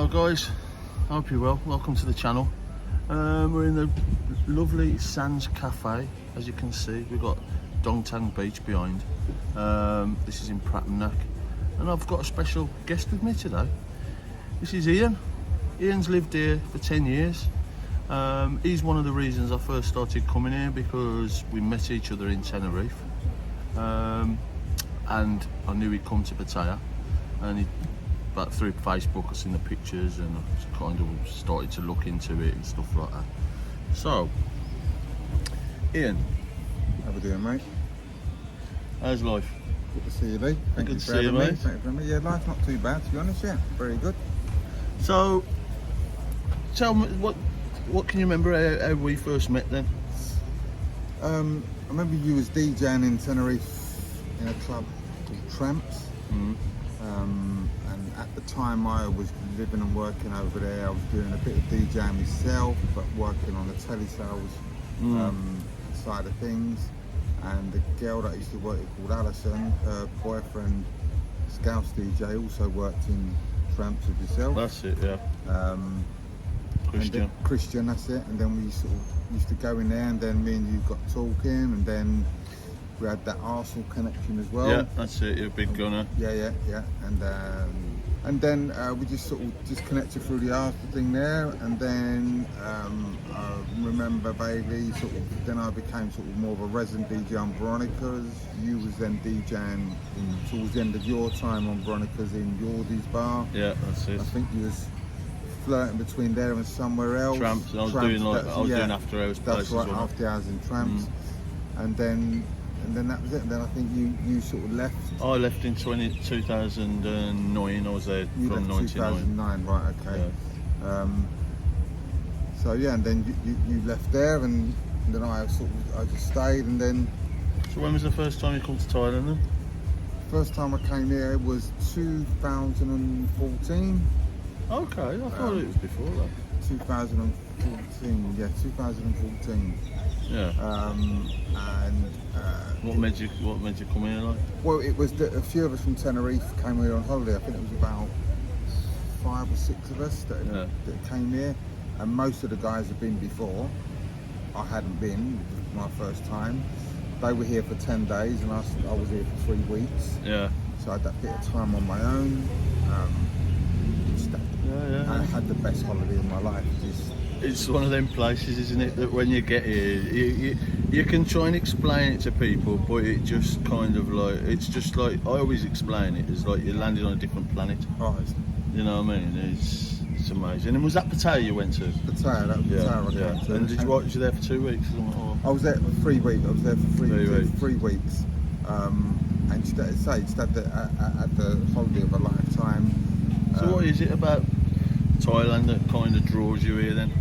guys, I hope you're well. Welcome to the channel. We're in the lovely Sands Cafe. As you can see, we've got Dongtang Beach behind. This is in Pattaya, and I've got a special guest with me today. This is Ian. Ian's lived here for 10 years. He's one of the reasons I first started coming here, because we met each other in Tenerife, and I knew he'd come to Pattaya, and but through Facebook I seen the pictures and I kind of started to look into it and stuff like that. So, Ian, How we doing, mate? how's life? Good to see you, Lee. Thank you for having me. Thank you for having me. Yeah, life's not too bad, to be honest. Yeah, very good. So, tell me, what can you remember how we first met then? I remember you was DJing in Tenerife in a club called Tramps. And at the time I was living and working over there. I was doing a bit of DJing myself, but working on the telesales side of things. And the girl that I used to work with called Alison, her boyfriend, Scouse DJ, also worked in Tramps with yourself. That's it, yeah. Christian. Christian, that's it. And then we sort of used to go in there, and then me and you got talking, and then we had that Arsenal connection as well. Yeah, that's it. You're a big gunner. Yeah. And then we just sort of just connected through the Arsenal thing there, and then I remember vaguely sort of then I became sort of more of a resident DJ on Veronica's. You was then DJing towards the end of your time on Veronica's in Yordi's bar. Yeah, that's it. I think you was flirting between there and somewhere else. Tramps. I was doing after hours places. That's right, after hours in Tramps. And then that was it. And then I think you sort of left. I left in 2009. I was there You from left 2009, right? Okay. Yeah. So yeah, and then you left there, and then I just stayed, and then. So when was the first time you come to Thailand then? First time I came here was 2014. Okay, I thought it was before that. 2014, yeah, 2014. Yeah. What made you come here like? Well, it was a few of us from Tenerife came here on holiday. I think it was about 5 or 6 of us that came here, and most of the guys had been before. I hadn't been. It was my first time. They were here for 10 days, and I was here for 3 weeks. Yeah. So I had that bit of time on my own. I had the best holiday of my life. It's one of them places, isn't it, that when you get here, you can try and explain it to people, but it just kind of like, it's just like, I always explain it as like you're landing on a different planet. Oh, you know what I mean? It's amazing. And was that Pattaya you went to? Pattaya, that was Pattaya I came to. And was you there for 2 weeks? I was there for 3 weeks. I was there for 3 weeks. And just at the holiday of a lifetime. So what is it about Thailand that kind of draws you here then?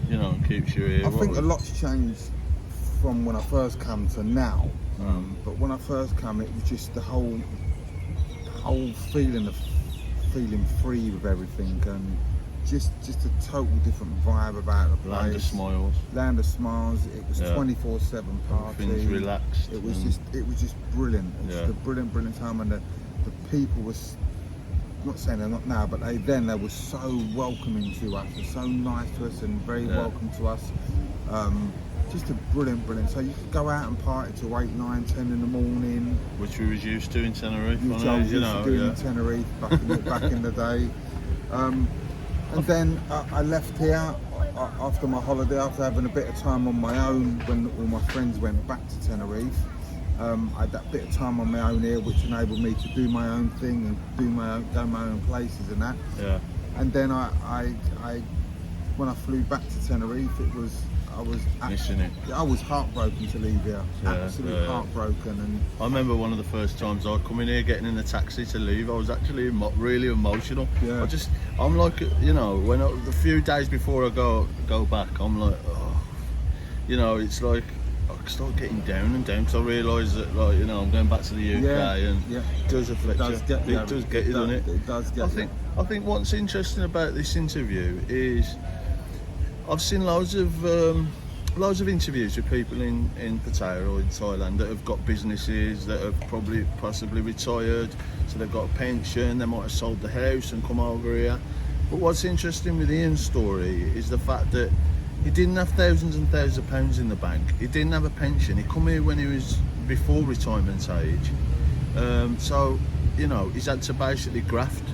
You know, and keeps you here? I think a lot's changed from when I first come to now. But when I first come, it was just the whole feeling of feeling free with everything, and just a total different vibe about the place. Land of smiles. Land of smiles. It was 24/7 party. Things relaxed. It was just brilliant. It was just a brilliant time, and the people was. Not saying they're not now, but they were so welcoming to us, and so nice to us, and very welcome to us. Just a brilliant. So you could go out and party till 8, 9, 10 in the morning, which we was used to in Tenerife. Which I was used to doing in Tenerife back in the day. And then I left here after my holiday, after having a bit of time on my own when all my friends went back to Tenerife. I had that bit of time on my own here, which enabled me to do my own thing and go my own places and that. Yeah. And then when I flew back to Tenerife, I was missing it. I was heartbroken to leave here. Absolutely heartbroken. And I remember one of the first times I come in here, getting in the taxi to leave. I was actually really emotional. Yeah. I'm like, you know, the few days before I go back, I'm like, oh, you know, it's like. I start getting down because I realise that, like, you know, I'm going back to the UK, and it does affect you. It does get you, doesn't it? It does get you. I think what's interesting about this interview is I've seen loads of interviews with people in Pattaya or in Thailand that have got businesses, that have possibly retired, so they've got a pension, they might have sold the house and come over here. But what's interesting with Ian's story is the fact that he didn't have thousands and thousands of pounds in the bank. He didn't have a pension. He come here when he was before retirement age. So, you know, he's had to basically graft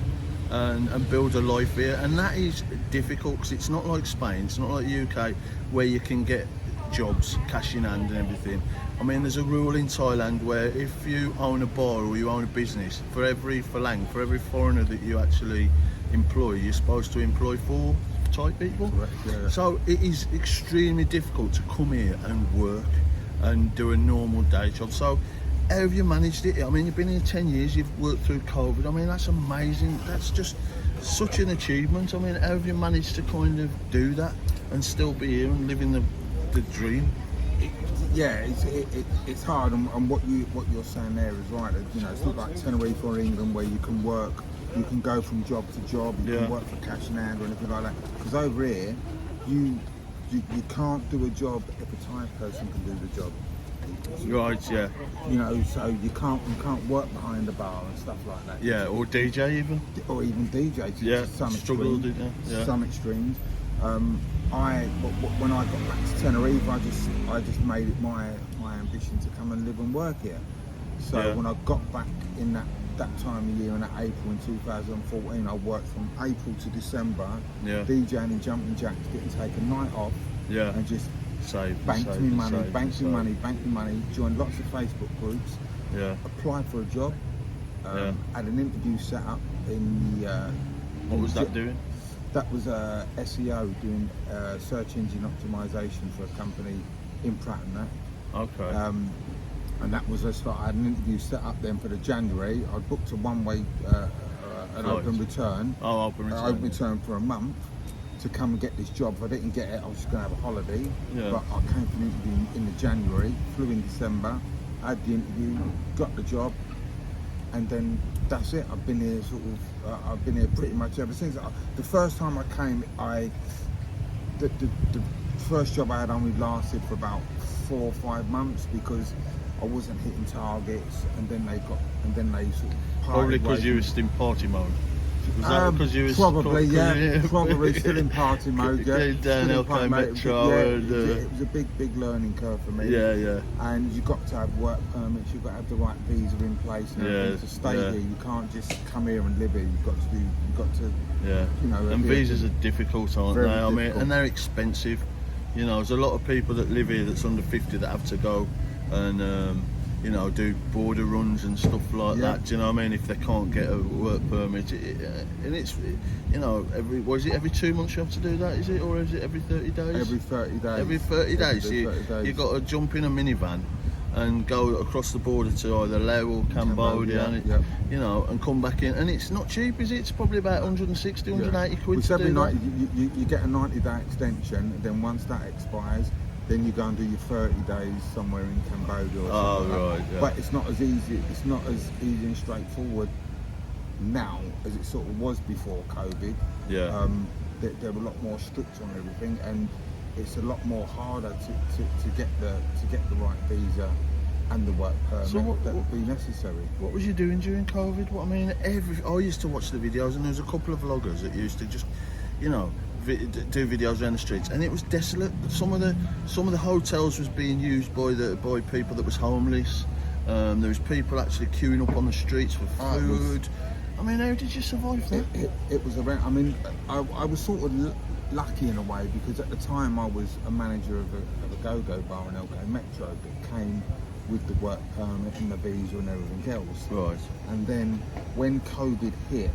and build a life here. And that is difficult because it's not like Spain, it's not like the UK where you can get jobs, cash in hand and everything. I mean, there's a rule in Thailand where if you own a bar or you own a business, for every foreigner that you actually employ, you're supposed to employ 4 Thai people. Correct, yeah. So it is extremely difficult to come here and work and do a normal day job. So how have you managed it? I mean, you've been here 10 years, you've worked through COVID. I mean, that's amazing. That's just such an achievement. I mean, how have you managed to kind of do that and still be here and living the dream? It's hard, and what you're saying there is right. You know, it's not like Tenerife or England where you can work, you can go from job to job, you can work for cash in hand or anything like that. Because over here, you can't do a job if a Thai person can do the job. Right, yeah. You know, so you can't work behind the bar and stuff like that. Yeah, or DJ even. Or even DJ. Yeah, some struggled, extremes, didn't you? Yeah. Some extremes. When I got back to Tenerife, I just made it my ambition to come and live and work here. So when I got back in that time of year, in that April in 2014, I worked from April to December, DJing and jumping jacks, getting taken night off, and just banked me money, joined lots of Facebook groups, applied for a job, had an interview set up in the... what was that doing? That was SEO, doing search engine optimization for a company in Pattaya. Okay. And that was I had an interview set up then for the January. I booked a one-way, an open return. Oh, open return. Open return for a month to come and get this job. If I didn't get it, I was just going to have a holiday. Yeah. But I came for an interview in the January, flew in December, had the interview, got the job, and then that's it. I've been here I've been here pretty much ever since. The first time I came, the first job I had only lasted for about 4 or 5 months because I wasn't hitting targets, and then they sort of probably because you were still in party mode. Was that because you were probably still in party mode. Down LK Metro. It was a big learning curve for me. Yeah. And you've got to have work permits. You've got to have the right visa in place. And everything to stay here. You can't just come here and live here. You've got to. You know. And visas are difficult, aren't they? Difficult. I mean, and they're expensive. You know, there's a lot of people that live here that's under 50 that have to go and you know, do border runs and stuff like that. Do you know what I mean? If they can't get a work permit, and it's, you know, every 2 months you have to do that, is it, or is it every 30 days? Every 30 days. Every 30 days. You got to jump in a minivan and go across the border to either Laos or Cambodia, you know, and come back in. And it's not cheap, is it? It's probably about 160, 180 quid to do that. You get a 90-day extension, and then once that expires, then you go and do your 30 days somewhere in Cambodia or something like that. But it's not as easy. It's not as easy and straightforward now as it sort of was before COVID. They're a lot more strict on everything, and it's a lot more harder to get the right visa and the work permit that would be necessary. What was you doing during COVID? What I mean, I used to watch the videos, and there was a couple of vloggers that used to just, you know, do videos around the streets, and it was desolate. Some of the hotels was being used by people that was homeless. There was people actually queuing up on the streets for food. I mean, how did you survive that? It was around. I mean, I was sort of lucky in a way, because at the time I was a manager of a go-go bar in LK Metro that came with the work permit and the visa and everything else. Right. And then when COVID hit,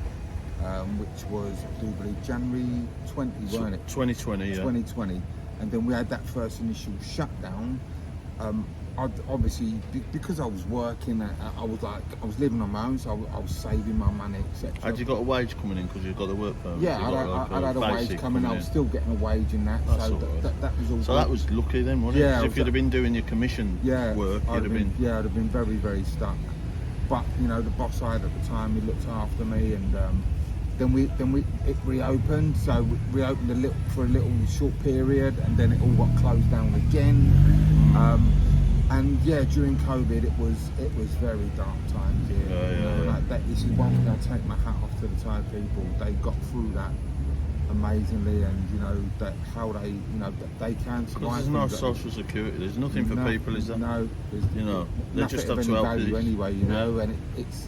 which was, I do believe, January 20, weren't it? 2020, yeah. 2020. And then we had that first initial shutdown. I'd obviously, because I was working, I was living on my own, so I was saving my money, etc. Had you got a wage coming in because you got the work permit? Yeah, I'd had a wage coming in. I was still getting a wage in that. That's so that was all. So that was lucky then, wasn't it? Yeah. If you'd have been doing your commission work, you'd have been. Yeah, I'd have been very, very stuck. But you know, the boss I had at the time, he looked after me, and then it reopened. So we reopened for a little short period, and then it all got closed down again. And yeah, during COVID, it was very dark times here. Like that, this is one thing I take my hat off to the Thai people. They got through that amazingly, and you know that how they, you know, that they can survive. Because there's no things that- social security. There's nothing for people, is there? No, there's You know, they nothing just of have any to help value you. anyway. You know, and it's,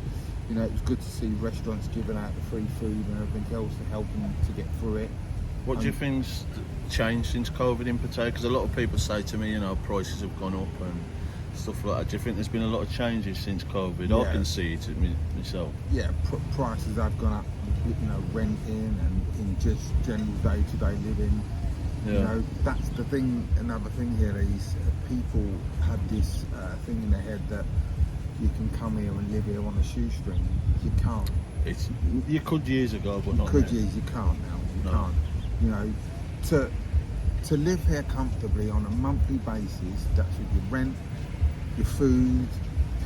you know, it was good to see restaurants giving out the free food and everything else to help them to get through it. What do you think's changed since COVID in Pattaya? Because a lot of people say to me, you know, prices have gone up and stuff like that. Do you think there's been a lot of changes since COVID? I Yeah. can see it myself. Yeah, prices have gone up. You know, renting and in just general day-to-day living. Yeah. You know, that's the thing. Another thing here is people have this thing in their head that you can come here and live here on a shoestring. You can't. You could years ago, but not Could now. you can't now. You No. can't. You know, to live here comfortably on a monthly basis, that's with your rent, your food,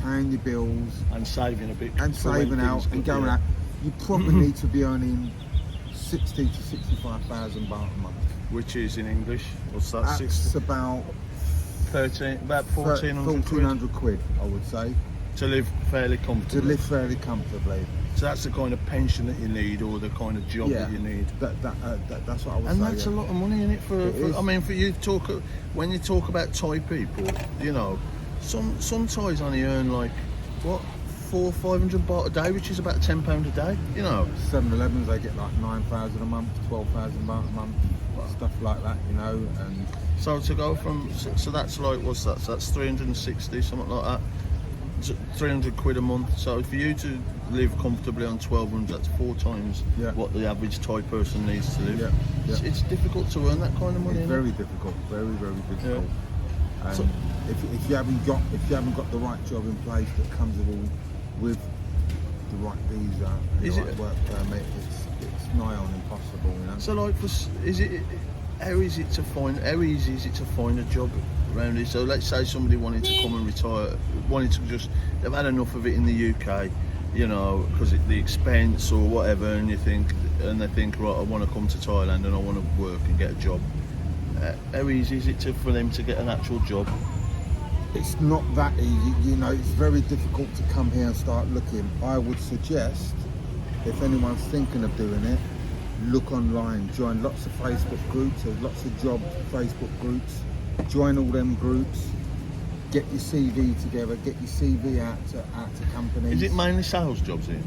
paying your bills, And saving a bit. and for when saving out things and go- going yeah. out. You probably need to be earning 60 to 65,000 baht a month. Which is in English, what's that? That's about 13, about 1,400 quid 1,400 quid, I would say, to live fairly to comfortably. live fairly comfortably. So that's the kind of pension that you need, or the kind of job that you need. That's what I would And say. that's a yeah. lot of money in it It is. I mean, for you to talk, when you talk about Thai people, you know, some Thais only earn like, what, 400-500 baht a day, which is about £10 a day, you know. 7-Elevens, they get like 9,000 a month, 12,000 baht a month, stuff like that, you know. And So to go from, so that's like, what's that? So that's 360, something like that. 300 quid a month. So for you to live comfortably on 1,200, that's 4 times Yeah. what the average Thai person needs to live. Yeah, yeah. It's difficult to earn that kind of money. it's isn't it? very difficult, very difficult. And So- if you haven't got the right job in place that comes with the right visa and Is the it- right work permit, it's nigh on impossible, you know. So like, how easy is it to find a job around here? So let's say somebody wanted to come and retire, they've had enough of it in the UK, you know, because the expense or whatever, and they think, right, I want to come to Thailand and I want to work and get a job. How easy is it for them to get an actual job? It's not that easy, you know. It's very difficult to come here and start looking. I would suggest, if anyone's thinking of doing it, look online, join lots of Facebook groups. There's lots of job Facebook groups. Join all them groups. Get your CV together. Get your CV out to companies. Is it mainly sales jobs here?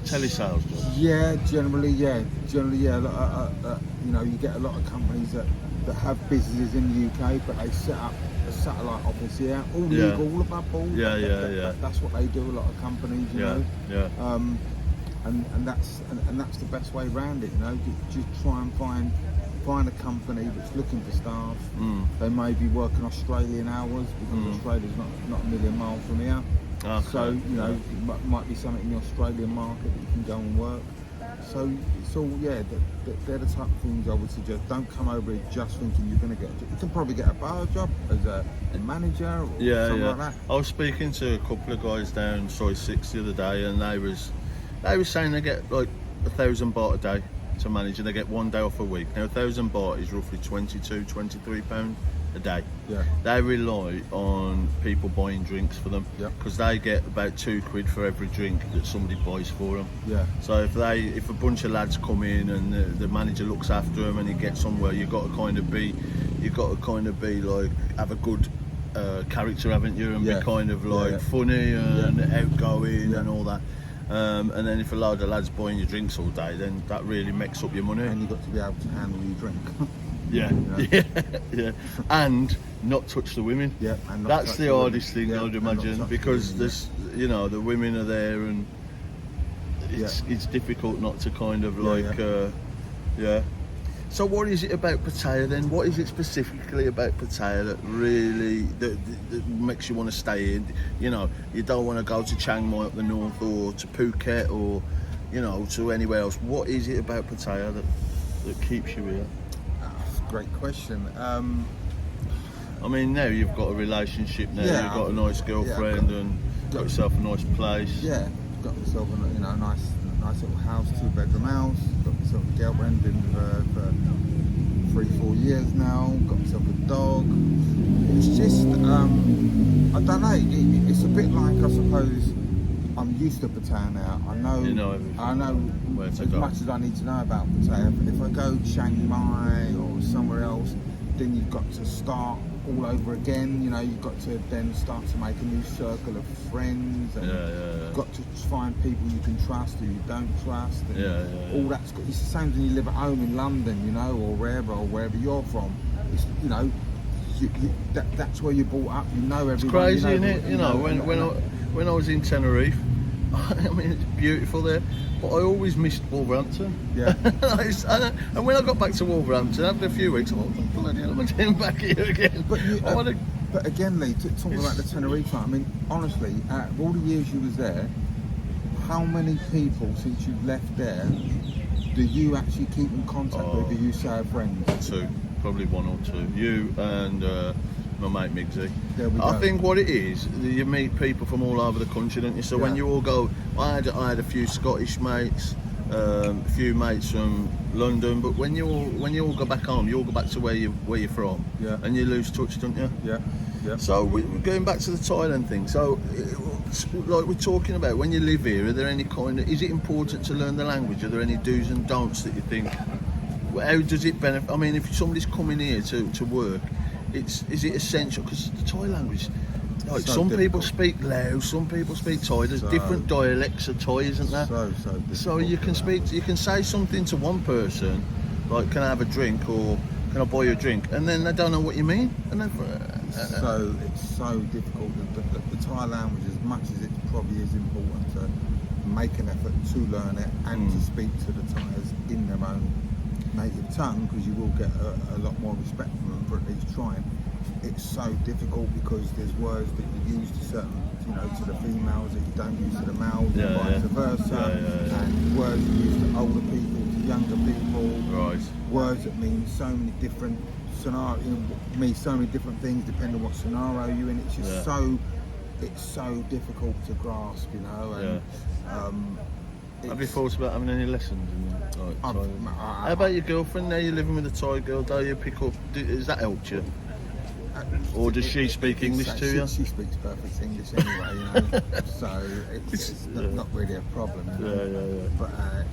Telesales jobs? Yeah, generally, yeah. You know, you get a lot of companies that have businesses in the UK, but they set up a satellite office here, all Yeah. legal, all above board. Yeah. That's what they do. A lot of companies, you know. Yeah. And that's the best way around it. You know, just try and find a company that's looking for staff. They may be working Australian hours because Australia's not a million miles from here. Okay. So you know, it might be something in the Australian market that you can go and work. So it's all, yeah, they're the type of things I would suggest. Don't come over here just thinking you're going to get a job. You can probably get a bar job as a manager or something like that. I was speaking to a couple of guys down Soy 6 the other day, and they was saying they get like 1,000 baht a day to manage, and they get 1 day off a week. Now 1,000 baht is roughly £22-23 a day. Yeah. They rely on people buying drinks for them, Yeah. because they get about £2 for every drink that somebody buys for them. Yeah. So if a bunch of lads come in and the manager looks after them and he gets somewhere, you've got to kind of be like, have a good character, haven't you, and Yeah. be kind of like Yeah. funny and outgoing Yeah. and all that. And then if a load of lads buying your drinks all day, then that really makes up your money. And you've got to be able to handle your drink. Yeah, You yeah, and not touch the women. Yeah, and not That's touch the the hardest women. thing, Yeah, I'd and not imagine, touch the because women, there's, you know, the women are there, and it's difficult not to kind of like, yeah. So what is it about Pattaya then? What is it specifically about Pattaya that really that makes you want to stay in? You know, you don't want to go to Chiang Mai up the north, or to Phuket, or you know, to anywhere else. What is it about Pattaya that keeps you here? That's a great question. I mean, now you've got a relationship. Now Yeah, you've got a nice girlfriend and got yourself a nice place. Yeah, got myself a nice little house, 2-bedroom house. Got myself a girlfriend, been with her for 3-4 years now. Got myself a dog. It's just I don't know. It's a bit like, I suppose, I'm used to Pattaya now. I know, You know everything. I know Where to as go. much as I need to know about Pattaya. But if I go Chiang Mai or somewhere else, then you've got to start all over again. You know, you've got to then start to make a new circle of friends, and you've got to find people you can trust or you don't trust. And all that's got. It's the same as when you live at home in London, you know, or wherever you're from. It's, you know, that's where you're brought up. You know everyone. It's crazy, you know, isn't it? You know, when I was in Tenerife, I mean, it's beautiful there, but I always missed Wolverhampton. Yeah. And when I got back to Wolverhampton after a few weeks, I thought, bloody hell, I'm getting back here again. But again, Lee, talking about the Tenerife, I mean, honestly, out of all the years you was there, how many people since you've left there do you actually keep in contact with? Do you say are friends? Two, probably one or two. You and my mate Migsy. There we go. I think what it is, you meet people from all over the country, don't you? So when you all go, I had a few Scottish mates, a few mates from London, but when you all go back home, you all go back to where you're from, and you lose touch, don't you? Yeah. So we're going back to the Thailand thing. So, like we're talking about, when you live here, are there any is it important to learn the language? Are there any do's and don'ts that you think? How does it benefit? I mean, if somebody's coming here to work, is it essential? Because the Thai language, like So some difficult. people speak Lao, some people speak Thai. There's different dialects of Thai, isn't there? So difficult. So you can say something to one person, like, can I have a drink, or can I buy you a drink, and then they don't know what you mean, and then So it's so difficult. The Thai language, as much as it probably is important to make an effort to learn it and to speak to the Thais in their own native tongue, because you will get a lot more respect from them for at least trying. It's so difficult because there's words that you use to certain, you know, to the females that you don't use to the males, and vice versa. And words you use to older people, to younger people. Right. Words that mean so many different scenarios, mean so many different things depending on what scenario you're in. It's just so difficult to grasp, you know. And, have you thought about having any lessons in Thai? How about your girlfriend? Now you're living with a Thai girl. Do you pick up? Has that helped you? Or does she speak English to you? She speaks perfect English anyway, you know. So it's not really a problem. You know? But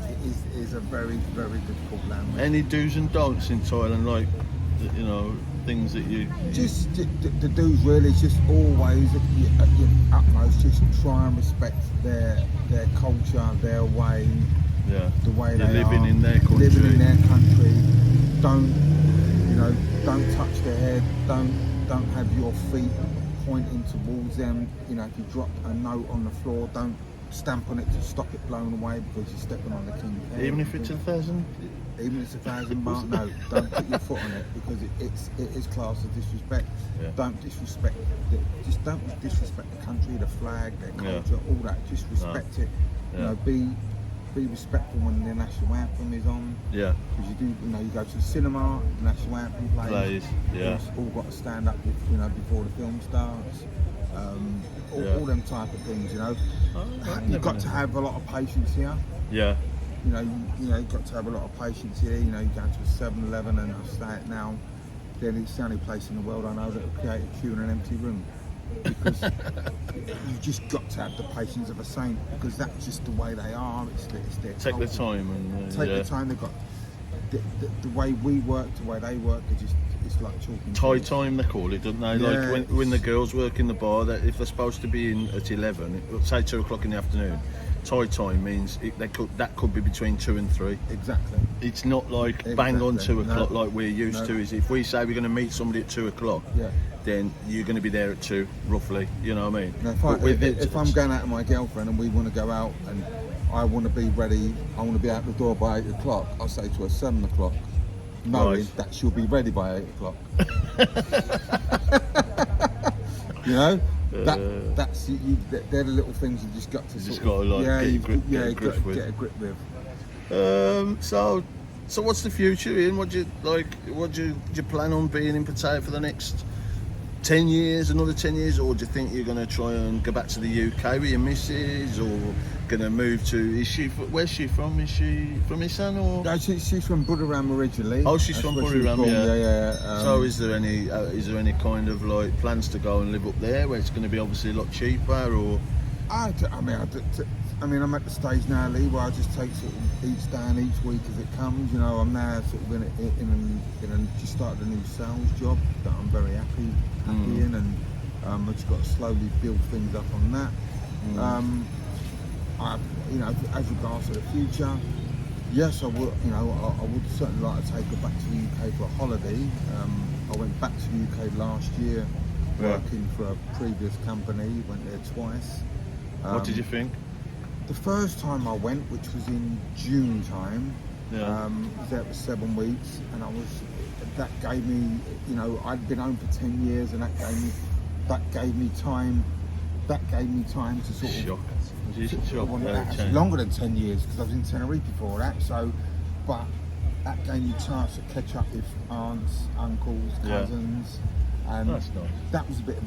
it is a very, very difficult language. Any do's and don'ts in Thailand, like, you know, things that you just the do's really is just always at your utmost, just try and respect their culture, their way, the way they're they living are, in their country. living in their country. Don't touch their head. Don't have your feet pointing towards them. You know, if you drop a note on the floor, don't stamp on it to stop it blowing away because you're stepping on the king's head. Even if it's 1,000? Even if it's 1,000 baht, no, don't put your foot on it because it is classed as disrespect. Don't disrespect don't disrespect the country, the flag, their culture, all that. Just respect it. You know, be respectful when the national anthem is on. Because you go to the cinema, the national anthem plays. You've all got to stand up, before the film starts. All them type of things, you know. You've got to have a lot of patience here. You know, you've got to have a lot of patience here. You know, you go to a 7-Eleven, and I'll say it now, then it's the only place in the world I know that will create a queue in an empty room. Because you've just got to have the patience of a saint, because that's just the way they are. It's their Take culture. the time and Take the time. They've got the way we work, the way they work. It's like chalk and Thai cheese. time, they call it, don't they? Like when the girls work in the bar, that if they're supposed to be in at 11, say 2 o'clock in the afternoon, Thai time means that could be between 2 and 3. Exactly. It's not like bang on 2 o'clock like we're used to. Is if we say we're going to meet somebody at 2 o'clock, then you're going to be there at 2, roughly. You know what I mean? Now, if I'm going out with my girlfriend and we want to go out and I want to be ready, I want to be out the door by 8 o'clock, I'll say to her 7 o'clock, knowing that she'll be ready by 8 o'clock. You know? They're the little things you just got to get a grip with. So what's the future, Ian? What do you plan on being in Pattaya for the next 10 years, another 10 years, or do you think you're going to try and go back to the UK with your missus, or going to move to? Where's she from? Is she from Isan or? No, she's from Buriram originally. Oh, she's from Buriram, yeah. So is there any kind of like plans to go and live up there, where it's going to be obviously a lot cheaper, or I'm at the stage now, Lee, where I just take sort of each day and each week as it comes. You know, I'm now sort of just started a new sales job that I'm very happy in, and I've just got to slowly build things up on that. As regards to the future, yes, I would. You know, I would certainly like to take her back to the UK for a holiday. I went back to the UK last year, working for a previous company. Went there twice. What did you think? The first time I went, which was in June time, was there for 7 weeks, and that gave me, you know, I'd been home for 10 years, and that gave me time to sort of. Actually longer than 10 years, because I was in Tenerife before that. So, but that gave me a chance to catch up with aunts, uncles, cousins, and that's nice. That was a bit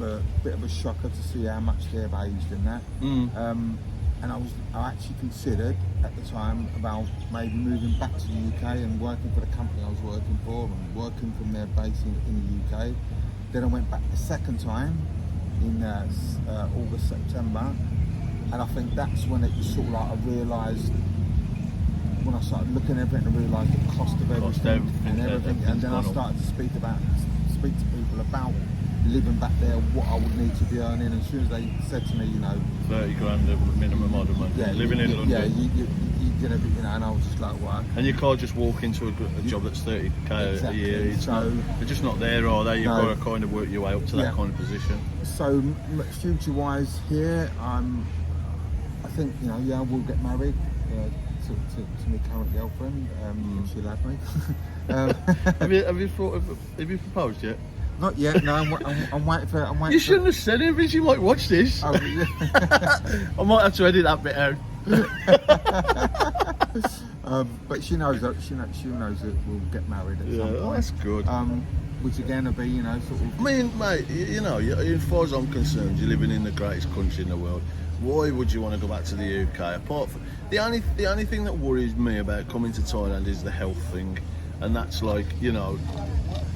of a shocker to see how much they've aged in that. And I actually considered at the time about maybe moving back to the UK and working for the company I was working for, and working from their base in the UK. Then I went back the second time in August, September. And I think that's when it was sort of like I realised, when I started looking at everything, I realised the cost of everything and then I started to speak to people about living back there, what I would need to be earning. And as soon as they said to me, you know, 30 grand minimum order money. Living in London. Yeah, you know, and I was just like, what? And you can't just walk into a job that's 30k a year. They're just not there, are they? You've got to kind of work your way up to that kind of position. So future-wise here, I think, you know, I will get married to my current girlfriend, if she'll have me. Have you proposed yet? Not yet. No, I'm waiting for. You shouldn't have said anything. She might watch this. Oh, yeah. I might have to edit that bit out. But she knows that she knows that we'll get married at some point. Oh, that's good. Which again will be, you know, sort of. I mean, mate, you know, as far as I'm concerned, you're living in the greatest country in the world. Why would you want to go back to the UK? Apart from the only thing that worries me about coming to Thailand is the health thing, and that's like, you know,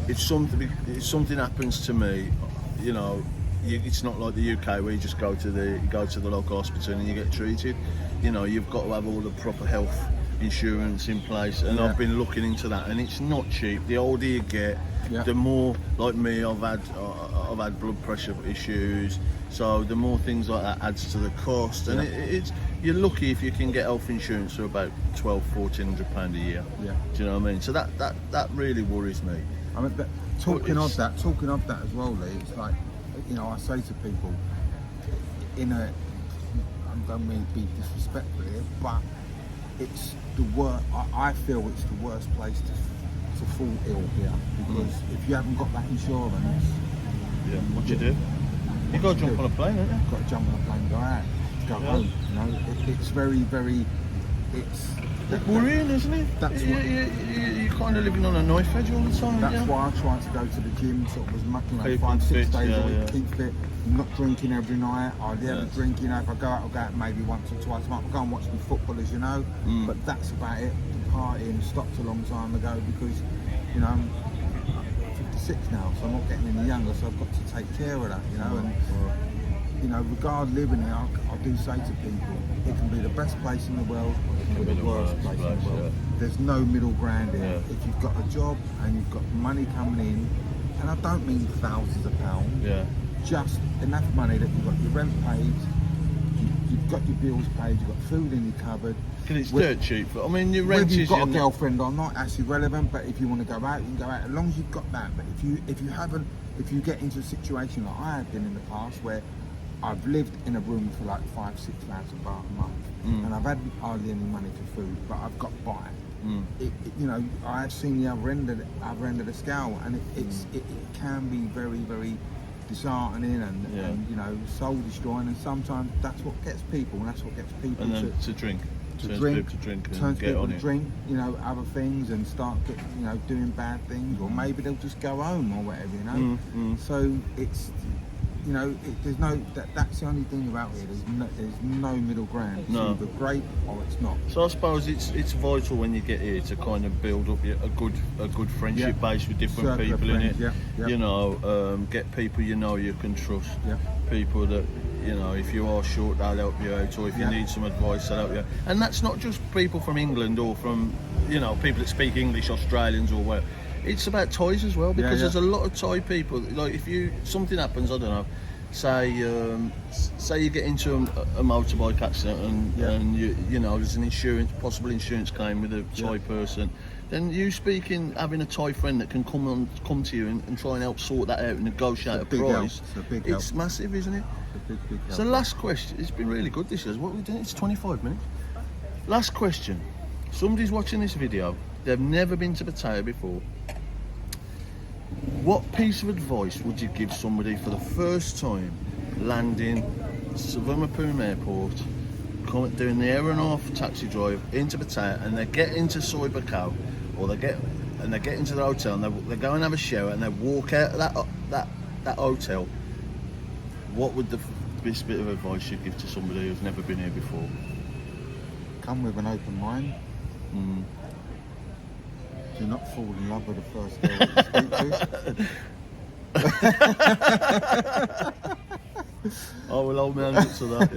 if something happens to me, you know, it's not like the UK where you just go to the local hospital and you get treated. You know, you've got to have all the proper health insurance in place, and I've been looking into that, and it's not cheap. The older you get, the more, like me, I've had blood pressure issues, so the more things like that adds to the cost, and you're lucky if you can get health insurance for about £1,200-1,400 a year. Do you know what I mean? So that really worries me. I mean, talking of that as well, Lee, it's like, you know, I say to people, I don't mean to be disrespectful here, but it's the worst. I feel it's the worst place to fall ill here, because if you haven't got that insurance, what do you do? You got to jump on a plane, haven't you? Got to jump on a plane and go out, go home. You know, it's very, it's worrying, isn't it? That's you're kind of living on a knife edge all the time. That's why I try to go to the gym sort of as much, you know, 5-6 days a week, keep fit. Not drinking every night. I never drink, you know. If I go out, I'll go out maybe once or twice a month. I'll go and watch my football, as you know. But that's about it. The partying stopped a long time ago because, you know, I'm 56 now, so I'm not getting any younger. So I've got to take care of that, you know. And you know, regard living here, I do say to people, it can be the best place in the world, or it can be the worst place in the world. There's no middle ground here. If you've got a job and you've got money coming in, and I don't mean thousands of pounds, just enough money that you've got your rent paid, you've got your bills paid, you've got food in your cupboard. Because it's dirt cheap. I mean, your rent whether is... you've got a girlfriend or not, that's irrelevant, but if you want to go out, you can go out, as long as you've got that. But if you get into a situation like I have been in the past, where I've lived in a room for like 5,000-6,000 baht a month, and I've had hardly any money for food, but I've got by. You know, I've seen the other end of the scale, and it can be very, very disheartening and you know, soul destroying, and sometimes that's what gets people, and that's what gets people to drink. Turns people to drink, you know, other things, and start you know, doing bad things, or maybe they'll just go home or whatever, you know. So it's, you know, there's no, that's the only thing about it. There's no middle ground. It's either great or it's not. So I suppose it's vital when you get here to kind of build up a good friendship base with different Circle people in it. You know, get people you know you can trust. People that, you know, if you are short, they'll help you out, or if you need some advice, they'll help you out. And that's not just people from England or from, you know, people that speak English, Australians or whatever. It's about Thais as well, because there's a lot of Thai people. Like if something happens, I don't know, say you get into a motorbike accident and you know there's an possible insurance claim with a Thai person, then you having a Thai friend that can come to you and try and help sort that out and negotiate a price. It's massive, isn't it? It's a big help. So last question, it's been really good this year. What are we doing? It's 25 minutes. Last question. Somebody's watching this video, they've never been to Pattaya before. What piece of advice would you give somebody for the first time landing Suvarnabhumi Airport, doing the hour and a half taxi drive into Pattaya, and they get into Soi Buakhao, or they get into the hotel and they go and have a shower and they walk out of that hotel? What would this bit of advice you'd give to somebody who's never been here before? Come with an open mind. Do not fall in love with the first girl that you speak to. I will hold my hands up to that.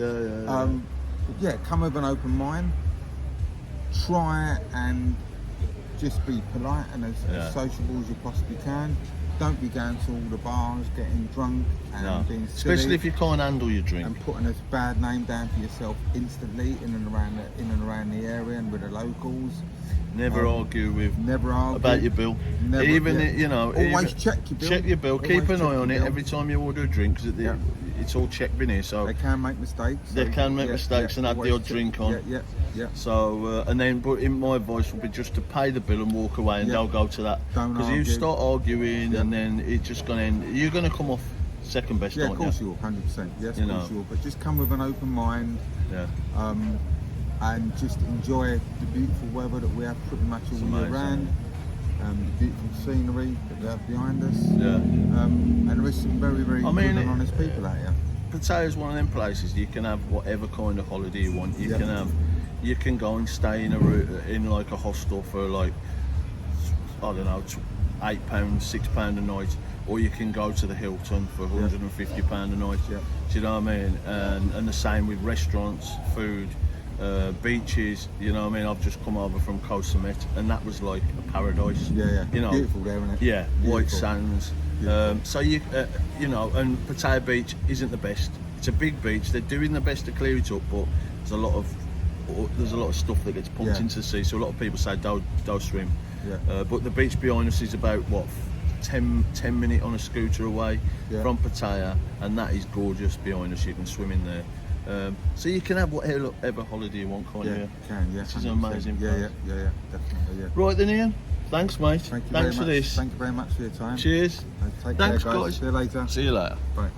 Yeah, come with an open mind. Try and just be polite and as sociable as you possibly can. Don't be going to all the bars, getting drunk and being silly. Especially if you can't handle your drink. And putting a bad name down for yourself instantly in and around the area and with the locals. Never argue about your bill. You know, always check your bill. Check your bill. Always keep an eye on it bill. every time you order a drink, because it's all checked in here. So they can make mistakes. They can make mistakes and have the odd drink on. Yeah. So but in my advice would be just to pay the bill and walk away, and don't go to that. Because you start arguing, and then it's just going to end. You're going to come off second best. Yeah, of course you will. 100%. Yes, of course you will. But just come with an open mind. Yeah. And just enjoy the beautiful weather that we have pretty much all year round. The beautiful scenery that we have behind us. Yeah. And there is some very, very good and honest people out here. Pattaya is one of them places you can have whatever kind of holiday you want. You can go and stay in like a hostel for like, I don't know, £8, £6 a night, or you can go to the Hilton for £150 a night. Yeah. Do you know what I mean? And the same with restaurants, food. Beaches, you know what I mean? I've just come over from Koh Samet and that was like a paradise. Yeah. You know, beautiful there, isn't it? Yeah, beautiful. white sands. So you know, and Pattaya Beach isn't the best. It's a big beach. They're doing their best to clear it up, but there's a lot of stuff that gets pumped into the sea. So a lot of people say don't swim. Yeah. But the beach behind us is about 10 minutes on a scooter away from Pattaya, and that is gorgeous behind us. You can swim in there. So you can have whatever holiday you want, can't you? You can, This is an amazing place. Yeah, definitely, yeah. Right then, Ian. Thanks, mate. Thanks for this. Thank you very much for your time. Cheers. Take Thanks, care, guys. guys. See you later. See you later. Bye.